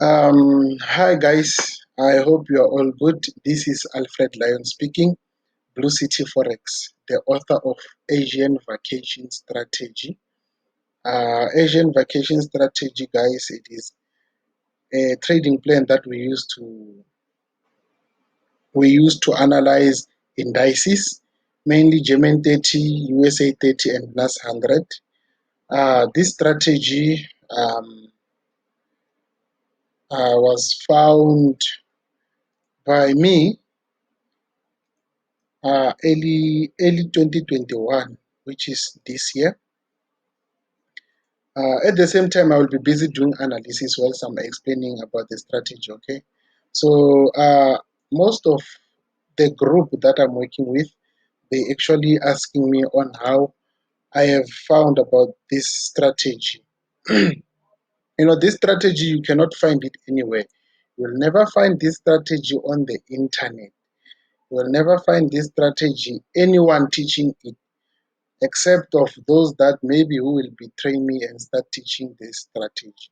Hi guys, I hope you are all good. This is Alfredlion speaking, Blue City Forex, the author of Asian Vacation Strategy. Asian Vacation Strategy, guys, it is a trading plan that we use to analyze indices, mainly German 30, USA 30, and plus 100. This strategy was found by me early 2021, which is this year. At the same time, I will be busy doing analysis whilst I'm explaining about the strategy. Okay, so most of the group that I'm working with, they actually asking me on how I have found about this strategy. This strategy you cannot find it anywhere. You'll never find this strategy on the internet. You will never find this strategy anyone teaching it except of those that maybe who will betray me and start teaching this strategy.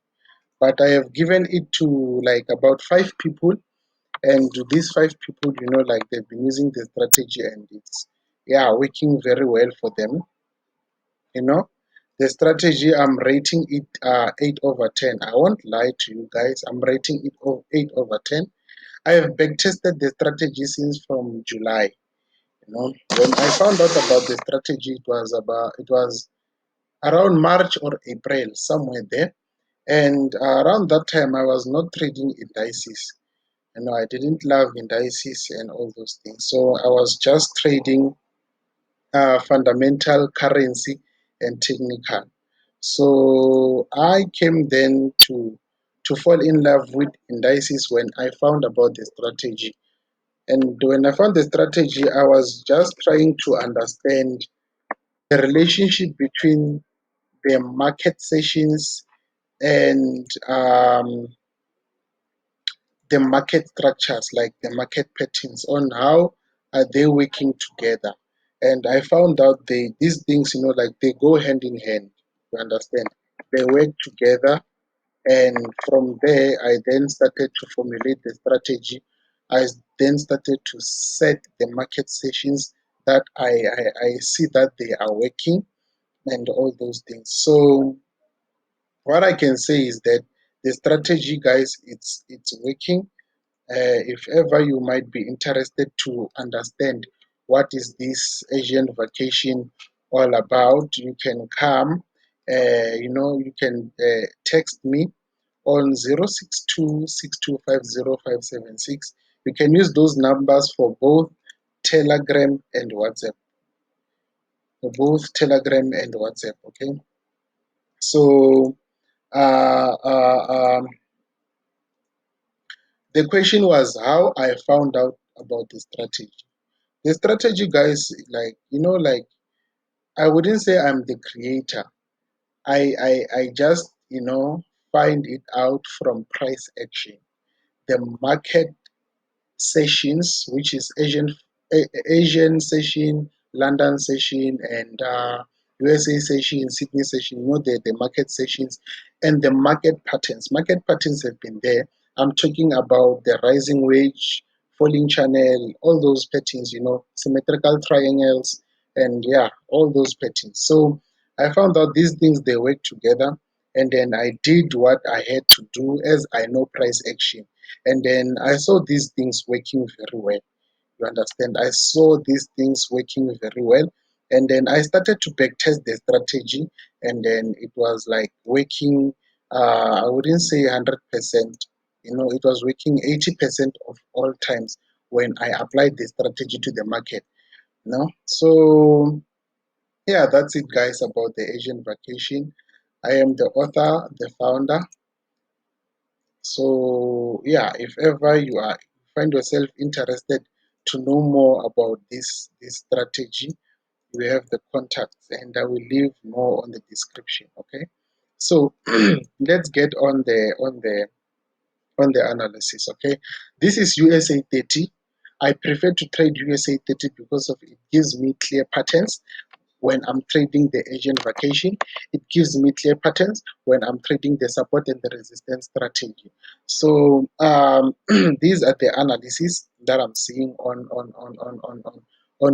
But I have given it to like about 5 people, and these 5 people, like they've been using the strategy and it's working very well for them. You know, the strategy I'm rating it 8/10. I won't lie to you guys. I'm rating it 8/10. I have backtested the strategy since from July. When I found out about the strategy, it was around March or April, somewhere there. And around that time, I was not trading indices. I didn't love indices and all those things. So I was just trading fundamental currency and technical. So I came then to fall in love with indices when I found about the strategy. And when I found the strategy, I was just trying to understand the relationship between the market sessions and the market structures, like the market patterns, on how are they working together. And I found out these things, like they go hand in hand. You understand? They work together, and from there, I then started to formulate the strategy. I then started to set the market sessions that I see that they are working and all those things. So what I can say is that the strategy, guys, it's working. If ever you might be interested to understand what is this Asian vacation all about, you can come. You can text me on 062 6250 576. You can use those numbers for both Telegram and WhatsApp. For both Telegram and WhatsApp. Okay. So uh, uh, um, the question was how I found out about the strategy. The strategy, guys, like I wouldn't say I'm the creator. I just find it out from price action. The market sessions, which is Asian session, London session, and USA session, Sydney session. The market sessions and the market patterns. Market patterns have been there. I'm talking about the rising wage, falling channel, all those patterns. Symmetrical triangles, and all those patterns. So I found out these things they work together, and then I did what I had to do as I know price action, and then I saw these things working very well. You understand? I saw these things working very well. And then I started to backtest the strategy, and then it was like working, I wouldn't say 100%, it was working 80% of all times when I applied the strategy to the market. So, yeah, that's it, guys, about the Asian vacation. I am the author, the founder. So if ever you find yourself interested to know more about this strategy, you have the contacts, and I will leave more on the description. Okay, so let's get on the analysis. Okay, this is USA 30. I prefer to trade USA 30 because of it gives me clear patterns. when I'm trading the Asian vacation. It gives me clear patterns when I'm trading the support and the resistance strategy. So these are the analysis that I'm seeing on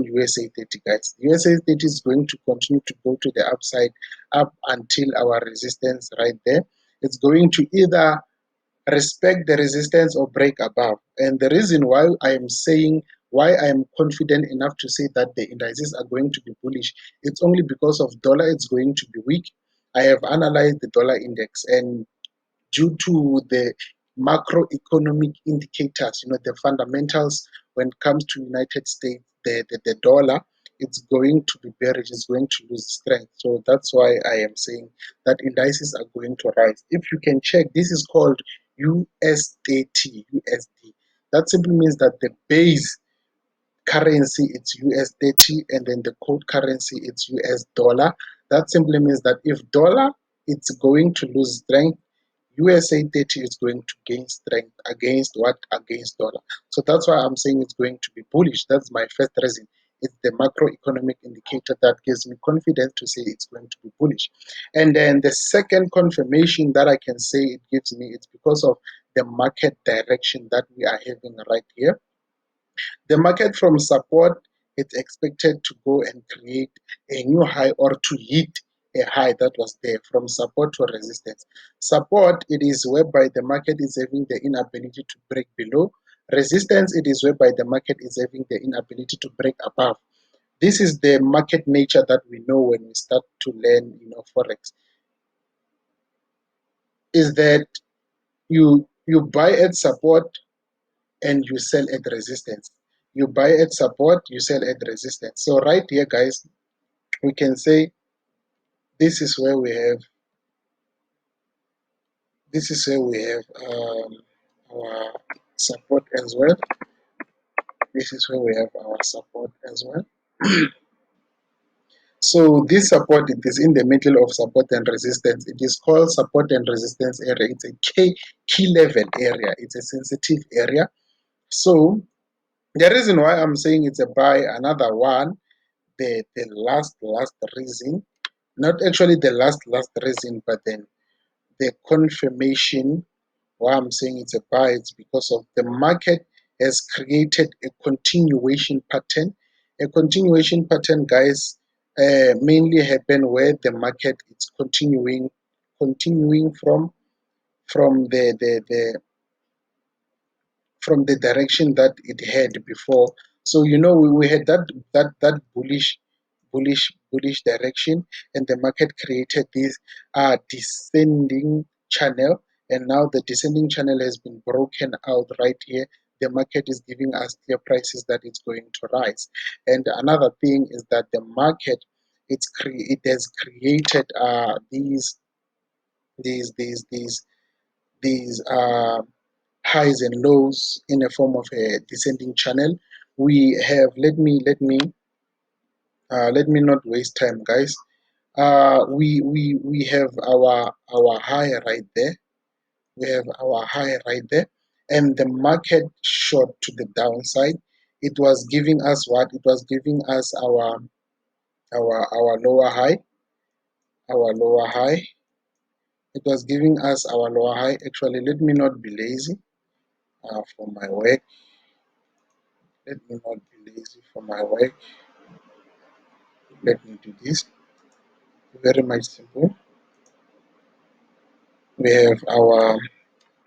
USA 30, guys. USA 30 is going to continue to go to the upside up until our resistance right there. It's going to either respect the resistance or break above. And the reason why I am confident enough to say that the indices are going to be bullish, it's only because of dollar. It's going to be weak. I have analyzed the dollar index, and due to the macroeconomic indicators, the fundamentals when it comes to United States, the dollar, it's going to be bearish, it's going to lose strength. So that's why I am saying that indices are going to rise. If you can check, this is called US30, USD. That simply means that the base currency it's US30, and then the code currency it's US dollar. That simply means that if dollar it's going to lose strength, USA 30 is going to gain strength against what? Against dollar. So that's why I'm saying it's going to be bullish. That's my first reason. It's the macroeconomic indicator that gives me confidence to say it's going to be bullish. And then the second confirmation that I can say it gives me, it's because of the market direction that we are having right here. The market from support is expected to go and create a new high or to hit a high that was there from support to resistance. Support, it is whereby the market is having the inability to break below. Resistance, it is whereby the market is having the inability to break above. This is the market nature that we know when we start to learn, forex. Is that you buy at support and you sell at resistance. You buy at support, you sell at resistance. So right here, guys, we can say this is where we have our support as well. This is where we have our support as well. So this support, it is in the middle of support and resistance. It is called support and resistance area. It's a key level area. It's a sensitive area. So the reason why I'm saying it's a buy, another one, the last reason, not actually the last reason, but then the confirmation why I'm saying it's a buy, it's because of the market has created a continuation pattern. A continuation pattern, guys, mainly happen where the market is continuing from the direction that it had before. So we had that bullish direction, and the market created this descending channel, and now the descending channel has been broken out right here. The market is giving us clear prices that it's going to rise. And another thing is that the market it has created these these highs and lows in a form of a descending channel. We have let me not waste time, guys. We have our high right there. We have our high right there, and the market shot to the downside. It was giving us what? It was giving us our lower high, our lower high. It was giving us our lower high. Actually, let me not be lazy for my work. Let me not be lazy for my work. Let me do this. Very much simple. We have our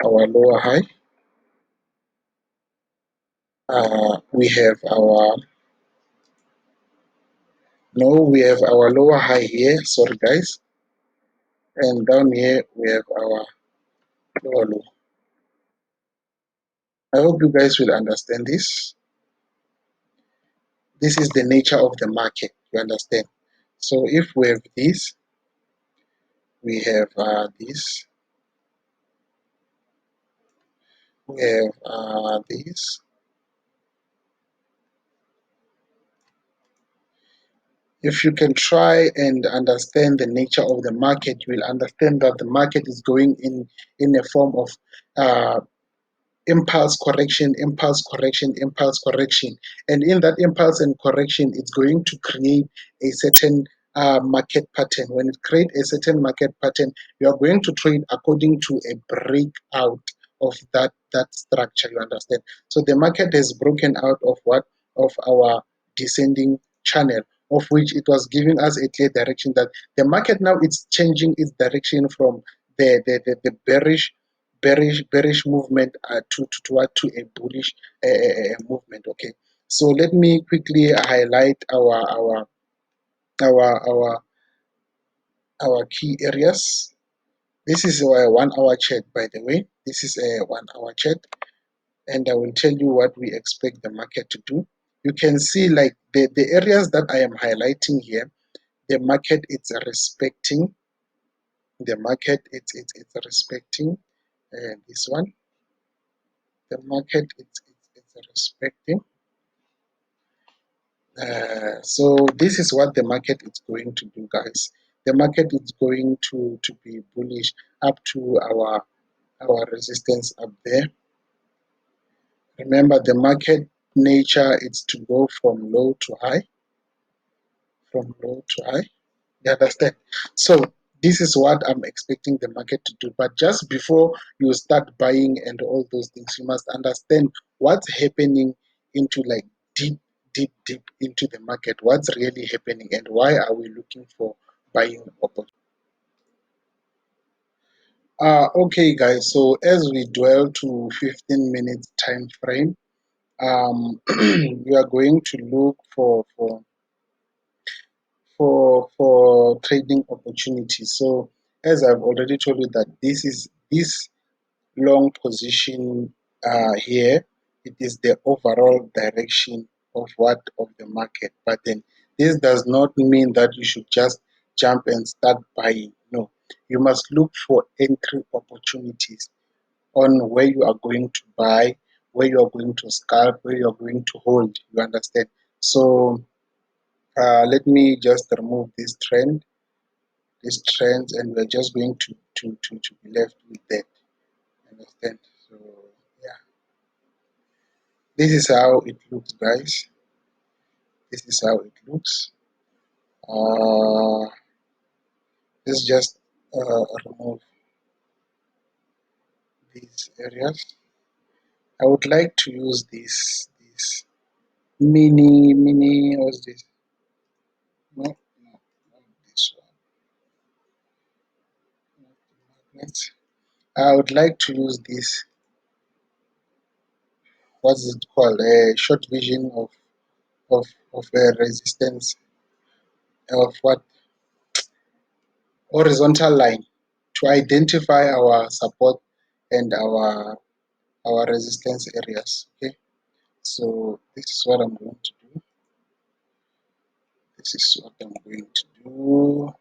lower high. We have our no. We have our lower high here. Sorry, guys. And down here we have our lower low. I hope you guys will understand this. This is the nature of the market. You understand? So if we have this, we have this. We have this. If you can try and understand the nature of the market, you will understand that the market is going in a form of impulse correction, impulse correction, impulse correction. And in that impulse and correction, it's going to create a certain market pattern. When it creates a certain market pattern, you are going to trade according to a breakout of that structure, you understand? So the market has broken out of what? Of our descending channel, of which it was giving us a clear direction that the market now it's changing its direction from the bearish movement to a bullish movement. Okay, so let me quickly highlight our our our key areas. This is a 1 hour chart, by the way. This is a 1 hour chart, and I will tell you what we expect the market to do. You can see like the areas that I am highlighting here, the market is respecting, the market it's respecting this one. The market it's respecting. So this is what the market is going to do, guys. The market is going to be bullish up to our resistance up there. Remember, the market nature is to go from low to high, from low to high. You understand? So this is what I'm expecting the market to do. But just before you start buying and all those things, you must understand what's happening into like deep into the market. What's really happening and why are we looking for buying opportunities? Okay, guys. So as we dwell to 15 minutes time frame, we are going to look for trading opportunities. So as I've already told you that this long position here, it is the overall direction of the market. But then this does not mean that you should just jump and start buying. No, you must look for entry opportunities on where you are going to buy, where you are going to scalp, where you are going to hold. You understand? So let me just remove these trends, and we're just going to be left with that. Understand? So yeah, this is how it looks, guys. This is how it looks. Uh, let's just remove these areas. I would like to use this mini. What's this? No, not this one. Not the magnets. I would like to use this. What's it called? A short vision of a resistance of what horizontal line to identify our support and our resistance areas. Okay, so this is what I'm going to do. This is what I'm going to do.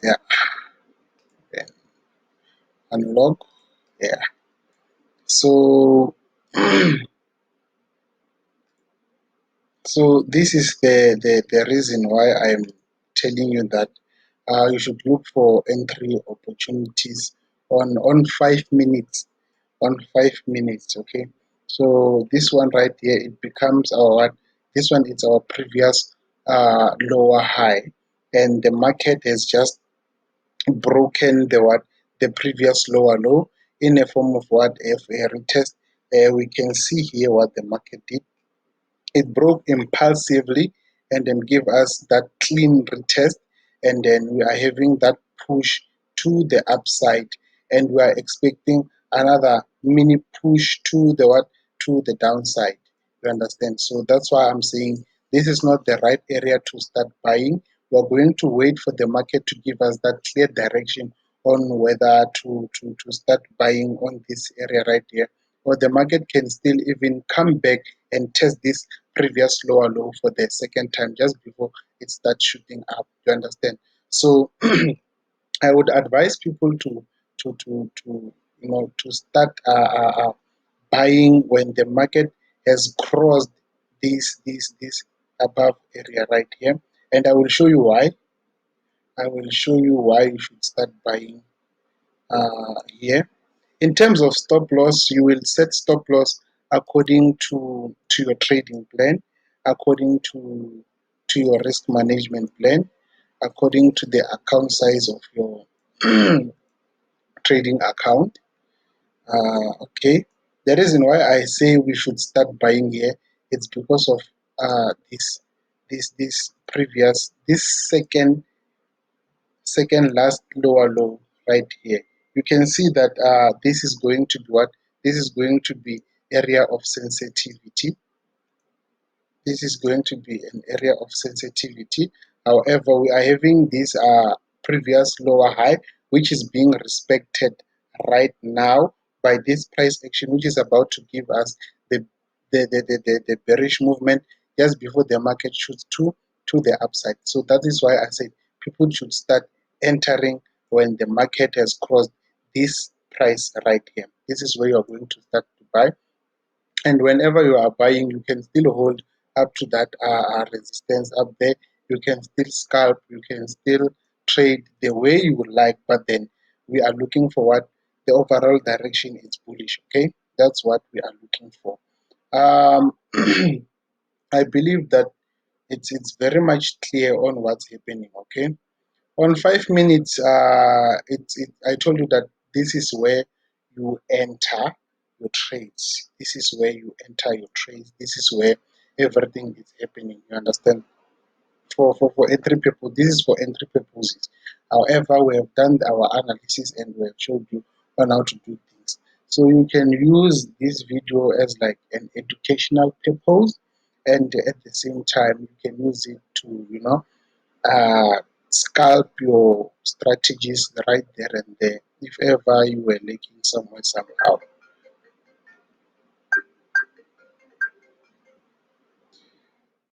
Yeah, then unlock. Yeah. So so this is the reason why I'm telling you that you should look for entry opportunities on 5 minutes. On 5 minutes, okay. So this one right here, it becomes our what? This one is our previous lower high, and the market has just broken the previous lower low in a form of what? If a retest. We can see here what the market did. It broke impulsively and then give us that clean retest, and then we are having that push to the upside, and we are expecting another mini push to the what? To the downside. You understand? So that's why I'm saying this is not the right area to start buying. We're going to wait for the market to give us that clear direction on whether to start buying on this area right here, or the market can still even come back and test this previous lower low for the second time just before it starts shooting up. You understand? So I would advise people to to start buying when the market has crossed this above area right here, and I will show you why. I will show you why you should start buying here. In terms of stop loss, you will set stop loss according to your trading plan, according to your risk management plan, according to the account size of your trading account. Okay. The reason why I say we should start buying here, it's because of this previous this second last lower low right here. You can see that this is going to be what? This is going to be area of sensitivity. This is going to be an area of sensitivity. However, we are having this previous lower high, which is being respected right now by this price action, which is about to give us the bearish movement just before the market shoots to the upside. So that is why I said people should start entering when the market has crossed this price right here. This is where you are going to start to buy, and whenever you are buying, you can still hold up to that resistance up there. You can still scalp, you can still trade the way you would like, but then we are looking for what the overall direction is bullish. Okay, that's what we are looking for. um, I believe that it's very much clear on what's happening. Okay, on 5 minutes, I told you that this is where you enter your trades. This is where you enter your trades. This is where everything is happening. You understand? For entry purpose, this is for entry purposes. However, we have done our analysis and we have showed you on how to do things. So you can use this video as like an educational purpose, and at the same time, you can use it to uh, scalp your strategies right there and there if ever you were lacking somewhere somehow.